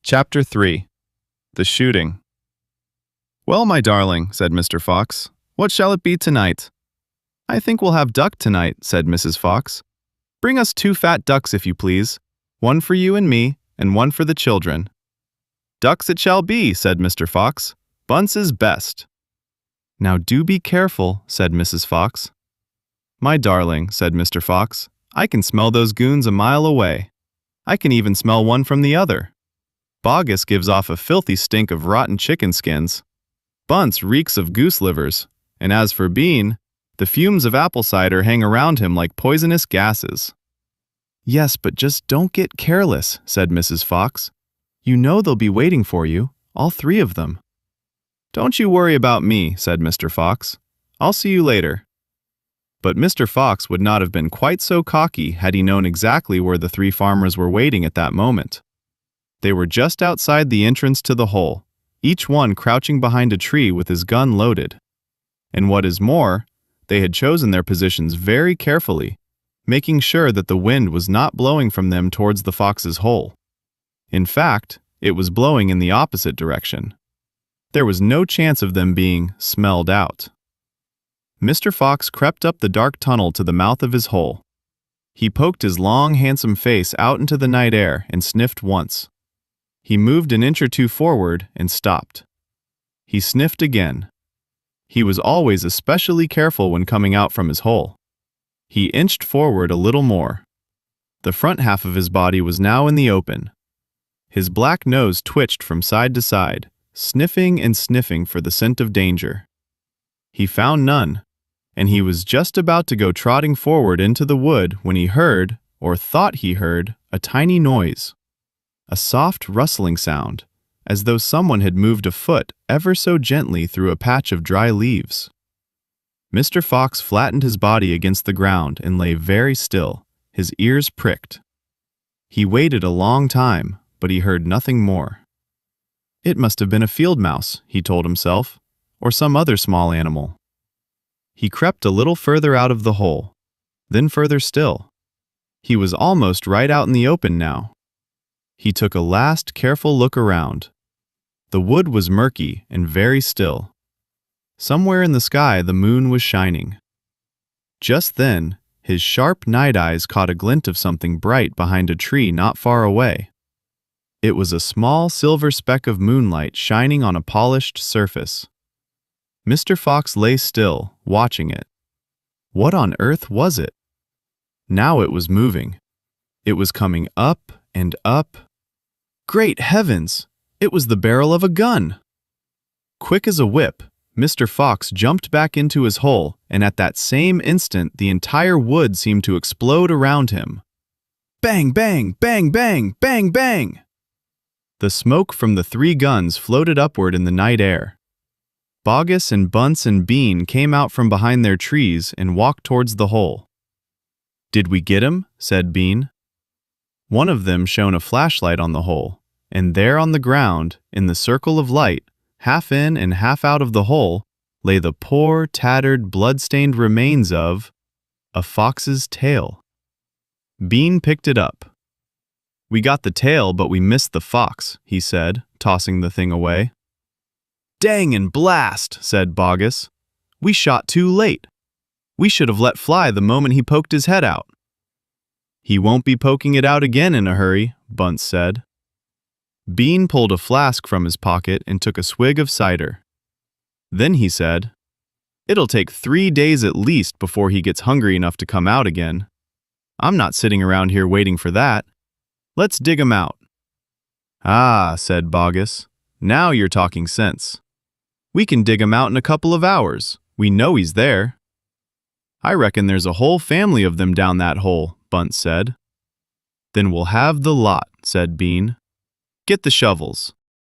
Chapter 3. The Shooting. "Well, my darling," said Mr. Fox, "what shall it be tonight?" "I think we'll have duck tonight," said Mrs. Fox. "Bring us 2 fat ducks, if you please. One for you and me, and one for the children." "Ducks it shall be," said Mr. Fox. "Bunce is best." "Now do be careful," said Mrs. Fox. "My darling," said Mr. Fox, "I can smell those goons a mile away. I can even smell one from the other. Bogus gives off a filthy stink of rotten chicken skins. Bunce reeks of goose livers, and as for Bean, the fumes of apple cider hang around him like poisonous gases." "Yes, but just don't get careless," said Mrs. Fox. "You know they'll be waiting for you, all 3 of them." "Don't you worry about me," said Mr. Fox. "I'll see you later." But Mr. Fox would not have been quite so cocky had he known exactly where the 3 farmers were waiting at that moment. They were just outside the entrance to the hole, each one crouching behind a tree with his gun loaded. And what is more, they had chosen their positions very carefully, making sure that the wind was not blowing from them towards the fox's hole. In fact, it was blowing in the opposite direction. There was no chance of them being smelled out. Mr. Fox crept up the dark tunnel to the mouth of his hole. He poked his long, handsome face out into the night air and sniffed once. He moved an inch or 2 forward and stopped. He sniffed again. He was always especially careful when coming out from his hole. He inched forward a little more. The front half of his body was now in the open. His black nose twitched from side to side, sniffing and sniffing for the scent of danger. He found none, and he was just about to go trotting forward into the wood when he heard, or thought he heard, a tiny noise. A soft rustling sound, as though someone had moved a foot ever so gently through a patch of dry leaves. Mr. Fox flattened his body against the ground and lay very still, his ears pricked. He waited a long time, but he heard nothing more. It must have been a field mouse, he told himself, or some other small animal. He crept a little further out of the hole, then further still. He was almost right out in the open now. He took a last careful look around. The wood was murky and very still. Somewhere in the sky the moon was shining. Just then, his sharp night eyes caught a glint of something bright behind a tree not far away. It was a small silver speck of moonlight shining on a polished surface. Mr. Fox lay still, watching it. What on earth was it? Now it was moving. It was coming up and up. Great heavens! It was the barrel of a gun! Quick as a whip, Mr. Fox jumped back into his hole, and at that same instant the entire wood seemed to explode around him. Bang, bang, bang, bang, bang, bang! The smoke from the 3 guns floated upward in the night air. Bogus and Bunce and Bean came out from behind their trees and walked towards the hole. "Did we get him?" said Bean. One of them shone a flashlight on the hole, and there on the ground, in the circle of light, half in and half out of the hole, lay the poor, tattered, blood-stained remains of a fox's tail. Bean picked it up. "We got the tail, but we missed the fox," he said, tossing the thing away. "Dang and blast," said Bogus. "We shot too late. We should have let fly the moment he poked his head out." "He won't be poking it out again in a hurry," Bunce said. Bean pulled a flask from his pocket and took a swig of cider. Then he said, "It'll take 3 days at least before he gets hungry enough to come out again. I'm not sitting around here waiting for that. Let's dig him out." "Ah," said Bogus, "now you're talking sense. We can dig him out in a couple of hours. We know he's there." "I reckon there's a whole family of them down that hole," Bunce said. "Then we'll have the lot," said Bean. "Get the shovels."